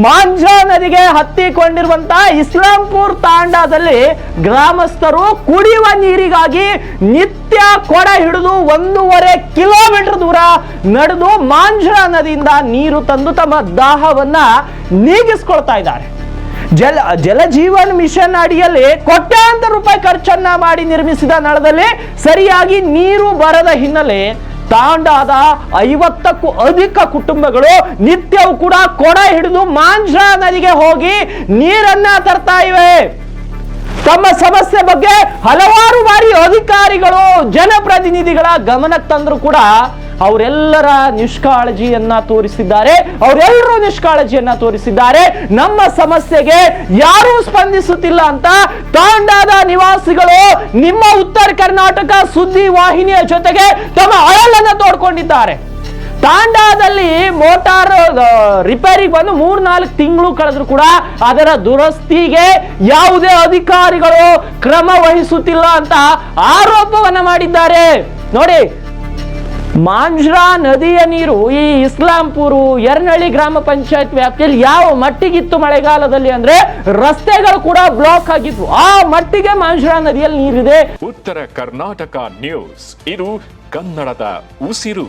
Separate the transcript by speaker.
Speaker 1: ಮಾಂಜ್ರಾ ನದಿಗೆ ಹತ್ತಿಕೊಂಡಿರುವಂತಹ ಇಸ್ಲಾಂಪುರ್ ತಾಂಡಾದಲ್ಲಿ ಗ್ರಾಮಸ್ಥರು ಕುಡಿಯುವ ನೀರಿಗಾಗಿ ನಿತ್ಯ ಕೊಡ ಹಿಡಿದು 1.5 ಕಿಲೋಮೀಟರ್ ದೂರ ನಡೆದು ಮಾಂಜ್ರಾ ನದಿಯಿಂದ ನೀರು ತಂದು ತಮ್ಮ ದಾಹವನ್ನ ನೀಗಿಸ್ಕೊಳ್ತಾ ಇದ್ದಾರೆ. ಜಲಜೀವನ್ ಮಿಷನ್ ಅಡಿಯಲ್ಲಿ ಕೋಟ್ಯಾಂತರ ರೂಪಾಯಿ ಖರ್ಚನ್ನ ಮಾಡಿ ನಿರ್ಮಿಸಿದ ನಳದಲ್ಲಿ ಸರಿಯಾಗಿ ನೀರು ಬರದ ಹಿನ್ನೆಲೆ ತಾಂಡಾದ 50ಕ್ಕೂ ಅಧಿಕ ಕುಟುಂಬಗಳು ನಿತ್ಯವೂ ಕೂಡ ಕೊಡ ಹಿಡಿದು ಮಾಂಜ್ರಾ ನದಿಗೆ ಹೋಗಿ ನೀರನ್ನ ತರ್ತಾ ಇವೆ. ತಮ್ಮ ಸಮಸ್ಯೆ ಬಗ್ಗೆ ಹಲವಾರು ಬಾರಿ ಅಧಿಕಾರಿಗಳು ಜನಪ್ರತಿನಿಧಿಗಳ ಗಮನಕ್ಕೆ ತಂದ್ರು ಕೂಡ ಅವರೆಲ್ಲರ ನಿಷ್ಕಾಳಜಿಯನ್ನ ತೋರಿಸಿದ್ದಾರೆ. ಅವರೆಲ್ಲರೂ ನಿಷ್ಕಾಳಜಿಯನ್ನ ತೋರಿಸಿದ್ದಾರೆ. ನಮ್ಮ ಸಮಸ್ಯೆಗೆ ಯಾರೂ ಸ್ಪಂದಿಸುತ್ತಿಲ್ಲ ಅಂತ ತಾಂಡಾದ ನಿವಾಸಿಗಳು ನಿಮ್ಮ ಉತ್ತರ ಕರ್ನಾಟಕ ಸುದ್ದಿ ವಾಹಿನಿಯ ಜೊತೆಗೆ ತಮ್ಮ ಅಳಲನ್ನ ತೋಡ್ಕೊಂಡಿದ್ದಾರೆ. ತಾಂಡಾದಲ್ಲಿ ಮೋಟಾರ್ ರಿಪೇರಿಗೆ ಬಂದು 3-4 ತಿಂಗಳು ಕಳೆದ್ರು ಕೂಡ ಅದರ ದುರಸ್ತಿಗೆ ಯಾವುದೇ ಅಧಿಕಾರಿಗಳು ಕ್ರಮ ವಹಿಸುತ್ತಿಲ್ಲ ಅಂತ ಆರೋಪವನ್ನ ಮಾಡಿದ್ದಾರೆ. ನೋಡಿ, ಮಾಂಜ್ರಾ ನದಿಯ ನೀರು ಈ ಇಸ್ಲಾಂಪುರು ಯರ್ನಳ್ಳಿ ಗ್ರಾಮ ಪಂಚಾಯತ್ ವ್ಯಾಪ್ತಿಯಲ್ಲಿ ಯಾವ ಮಟ್ಟಿಗಿತ್ತು ಮಳೆಗಾಲದಲ್ಲಿ ಅಂದ್ರೆ ರಸ್ತೆಗಳು ಕೂಡ ಬ್ಲಾಕ್ ಆಗಿದ್ವು. ಆ ಮಟ್ಟಿಗೆ ಮಾಂಜ್ರಾ ನದಿಯಲ್ಲಿ ನೀರಿದೆ.
Speaker 2: ಉತ್ತರ ಕರ್ನಾಟಕ ನ್ಯೂಸ್, ಇದು ಕನ್ನಡದ ಉಸಿರು.